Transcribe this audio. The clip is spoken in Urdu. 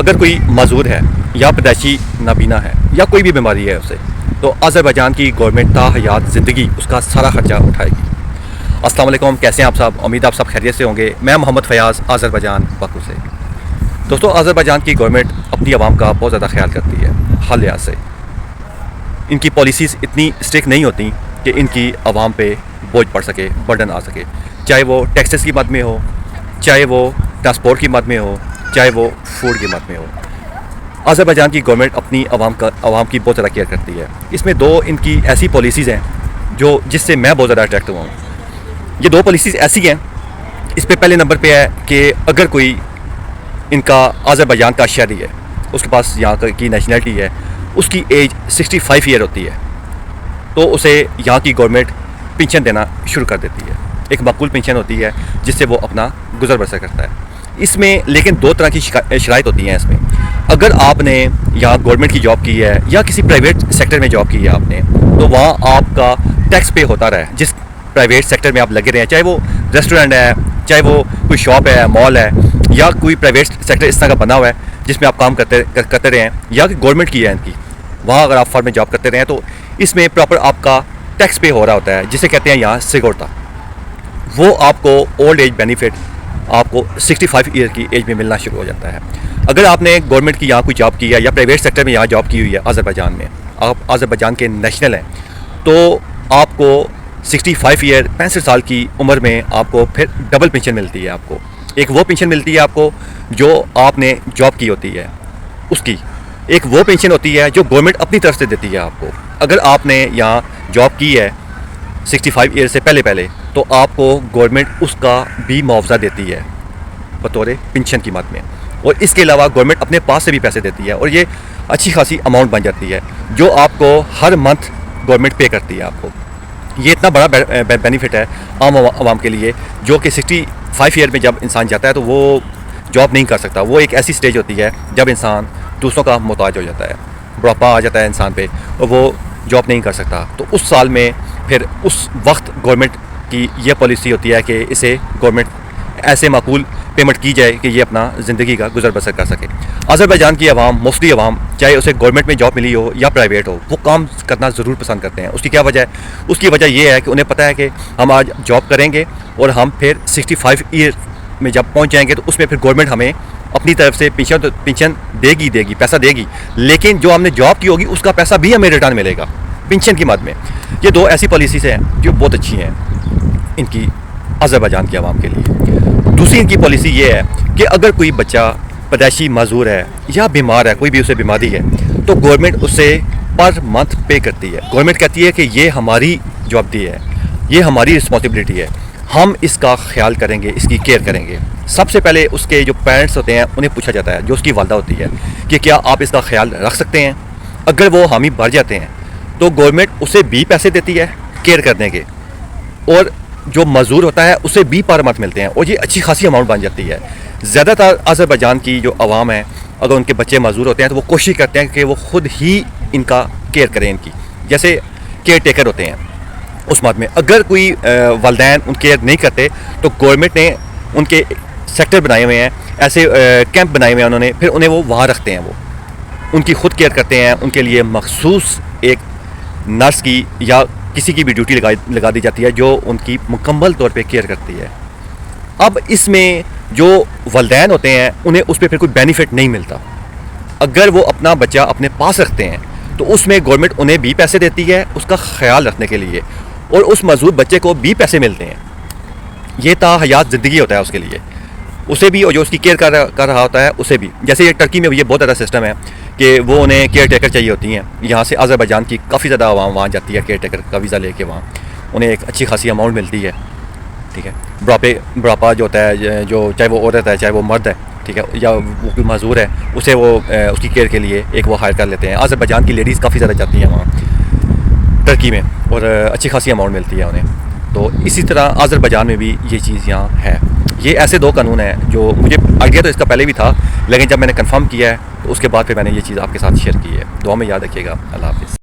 اگر کوئی معذور ہے یا پیدائشی نابینا ہے یا کوئی بھی بیماری ہے اسے، تو آذربائیجان کی گورنمنٹ تا حیات زندگی اس کا سارا خرچہ اٹھائے گی۔ السلام علیکم، کیسے ہیں آپ صاحب؟ امید آپ سب خیریت سے ہوں گے۔ میں محمد فیاض، آذربائیجان باکو سے۔ دوستو، آذربائیجان کی گورنمنٹ اپنی عوام کا بہت زیادہ خیال کرتی ہے ہر لحاظ سے۔ ان کی پالیسیز اتنی اسٹرکٹ نہیں ہوتی کہ ان کی عوام پہ بوجھ پڑ سکے، برڈن آ سکے، چاہے وہ ٹیکسز کی مد میں ہو، چاہے وہ ٹرانسپورٹ کی مد میں ہو، چاہے وہ فوڈ کی مد میں ہو۔ آذربائیجان کی گورنمنٹ اپنی عوام کی بہت زیادہ کیئر کرتی ہے۔ اس میں دو ان کی ایسی پالیسیز ہیں جس سے میں بہت زیادہ اٹریکٹ ہوا ہوں۔ یہ دو پالیسیز ایسی ہیں، اس پہ پہلے نمبر پہ ہے کہ اگر کوئی ان کا آذربائیجان کا شہری ہے، اس کے پاس یہاں کی نیشنلٹی ہے، اس کی ایج 65 ایئر ہوتی ہے، تو اسے یہاں کی گورنمنٹ پینشن دینا شروع کر دیتی ہے۔ ایک معقول پینشن ہوتی ہے جس سے وہ اپنا گزر بسر کرتا ہے۔ اس میں لیکن دو طرح کی شرائط ہوتی ہیں۔ اس میں اگر آپ نے یہاں گورنمنٹ کی جاب کی ہے یا کسی پرائیویٹ سیکٹر میں جاب کی ہے آپ نے، تو وہاں آپ کا ٹیکس پے ہوتا رہے جس پرائیویٹ سیکٹر میں آپ لگے رہے ہیں، چاہے وہ ریسٹورینٹ ہے، چاہے وہ کوئی شاپ ہے، مال ہے، یا کوئی پرائیویٹ سیکٹر اس طرح کا بنا ہوا ہے جس میں آپ کام کرتے رہے ہیں، یا کہ گورنمنٹ کی ہے ان کی، وہاں اگر آپ فارم میں جاب کرتے رہے ہیں تو اس میں پراپر آپ کا ٹیکس پے ہو رہا ہوتا ہے، جسے کہتے ہیں یہاں سیگورتا۔ وہ آپ کو اولڈ ایج بینیفٹ آپ کو 65 ایئر کی ایج میں ملنا شروع ہو جاتا ہے۔ اگر آپ نے گورنمنٹ کی یہاں کوئی جاب کی ہے یا پرائیویٹ سیکٹر میں یہاں جاب کی ہوئی ہے آذربائیجان میں، آپ آذربائیجان کے نیشنل ہیں، تو آپ کو 65 ایئر 65 سال کی عمر میں آپ کو پھر ڈبل پینشن ملتی ہے۔ آپ کو ایک وہ پینشن ملتی ہے آپ کو جو آپ نے جاب کی ہوتی ہے اس کی، ایک وہ پینشن ہوتی ہے جو گورنمنٹ اپنی طرف سے دیتی ہے آپ کو۔ اگر آپ نے یہاں جاب کی ہے 65 ایئر سے پہلے تو آپ کو گورنمنٹ اس کا بھی معاوضہ دیتی ہے بطور پینشن کی مد میں، اور اس کے علاوہ گورنمنٹ اپنے پاس سے بھی پیسے دیتی ہے، اور یہ اچھی خاصی اماؤنٹ بن جاتی ہے جو آپ کو ہر منتھ گورنمنٹ پے کرتی ہے آپ کو۔ یہ اتنا بڑا بینیفٹ ہے عام عوام کے لیے، جو کہ 65 ایئر میں جب انسان جاتا ہے تو وہ جاب نہیں کر سکتا۔ وہ ایک ایسی سٹیج ہوتی ہے جب انسان دوسروں کا محتاج ہو جاتا ہے، بڑھاپا آ جاتا ہے انسان پہ، اور وہ جاب نہیں کر سکتا۔ تو اس سال میں پھر اس وقت گورنمنٹ کی یہ پالیسی ہوتی ہے کہ اسے گورنمنٹ ایسے معقول پیمنٹ کی جائے کہ یہ اپنا زندگی کا گزر بسر کر سکے۔ آذربائیجان کی عوام، موسٹلی عوام، چاہے اسے گورنمنٹ میں جاب ملی ہو یا پرائیویٹ ہو، وہ کام کرنا ضرور پسند کرتے ہیں۔ اس کی کیا وجہ ہے؟ اس کی وجہ یہ ہے کہ انہیں پتہ ہے کہ ہم آج جاب کریں گے اور ہم پھر 65 ایئر میں جب پہنچ جائیں گے تو اس میں پھر گورنمنٹ ہمیں اپنی طرف سے پینشن دے گی، پیسہ دے گی، لیکن جو ہم نے جاب کی ہوگی اس کا پیسہ بھی ہمیں ریٹرن ملے گا پینشن کی مد میں۔ یہ دو ایسی پالیسیز ہیں جو بہت اچھی ہیں ان کی آذربائیجان کی عوام کے لیے۔ دوسری ان کی پالیسی یہ ہے کہ اگر کوئی بچہ پیدائشی معذور ہے یا بیمار ہے، کوئی بھی اسے بیماری ہے، تو گورنمنٹ اسے پر منتھ پے کرتی ہے۔ گورنمنٹ کہتی ہے کہ یہ ہماری جوابدہی ہے، یہ ہماری رسپانسبلٹی ہے، ہم اس کا خیال کریں گے، اس کی کیئر کریں گے۔ سب سے پہلے اس کے جو پیرنٹس ہوتے ہیں انہیں پوچھا جاتا ہے، جو اس کی والدہ ہوتی ہے، کہ کیا آپ اس کا خیال رکھ سکتے ہیں؟ اگر وہ حامی بھر جاتے ہیں تو گورنمنٹ اسے بھی پیسے دیتی ہے کیئر کرنے کے، اور جو معذور ہوتا ہے اسے بھی پر منتھ ملتے ہیں، اور یہ اچھی خاصی اماؤنٹ بن جاتی ہے۔ زیادہ تر آذربائیجان کی جو عوام ہے، اگر ان کے بچے معذور ہوتے ہیں تو وہ کوشش کرتے ہیں کہ وہ خود ہی ان کا کیئر کریں، ان کی جیسے کیئر ٹیکر ہوتے ہیں اس مد میں۔ اگر کوئی والدین ان کیئر نہیں کرتے تو گورنمنٹ نے ان کے سیکٹر بنائے ہوئے ہیں، ایسے کیمپ بنائے ہوئے ہیں انہوں نے، پھر انہیں وہ وہاں رکھتے ہیں، وہ ان کی خود کیئر کرتے ہیں۔ ان کے لیے مخصوص ایک نرس کی یا کسی کی بھی ڈیوٹی لگا دی جاتی ہے جو ان کی مکمل طور پہ کیئر کرتی ہے۔ اب اس میں جو والدین ہوتے ہیں انہیں اس پہ پھر کوئی بینیفٹ نہیں ملتا۔ اگر وہ اپنا بچہ اپنے پاس رکھتے ہیں تو اس میں گورنمنٹ انہیں بھی پیسے دیتی ہے اس کا خیال رکھنے کے لیے، اور اس معذور بچے کو بھی پیسے ملتے ہیں۔ یہ تا حیات زندگی ہوتا ہے اس کے لیے، اسے بھی، اور جو اس کی کیئر کر رہا ہوتا ہے اسے بھی۔ جیسے یہ ٹرکی میں یہ بہت زیادہ سسٹم ہے کہ وہ انہیں کیئر ٹیکر چاہیے ہوتی ہیں۔ یہاں سے آذربائیجان کی کافی زیادہ عوام وہاں جاتی ہے کیئر ٹیکر کا ویزا لے کے، وہاں انہیں ایک اچھی خاصی اماؤنٹ ملتی ہے، ٹھیک ہے۔ بڑھاپا جو ہوتا ہے، جو چاہے وہ عورت ہے چاہے وہ مرد ہے، ٹھیک ہے، یا وہ کوئی معذور ہے، اسے وہ اس کی کیئر کے لیے ایک وہ ہائر کر لیتے ہیں۔ آذربائیجان کی لیڈیز کافی زیادہ جاتی ہیں وہاں ٹرکی میں، اور اچھی خاصی اماؤنٹ ملتی ہے انہیں۔ تو اسی طرح آذربائیجان میں بھی یہ چیز یہاں ہے۔ یہ ایسے دو قانون ہیں جو مجھے آئیڈیا تو اس کا پہلے بھی تھا، لیکن جب میں نے کنفرم کیا ہے تو اس کے بعد پھر میں نے یہ چیز آپ کے ساتھ شیئر کی ہے۔ دعا میں یاد رکھیے گا۔ اللہ حافظ۔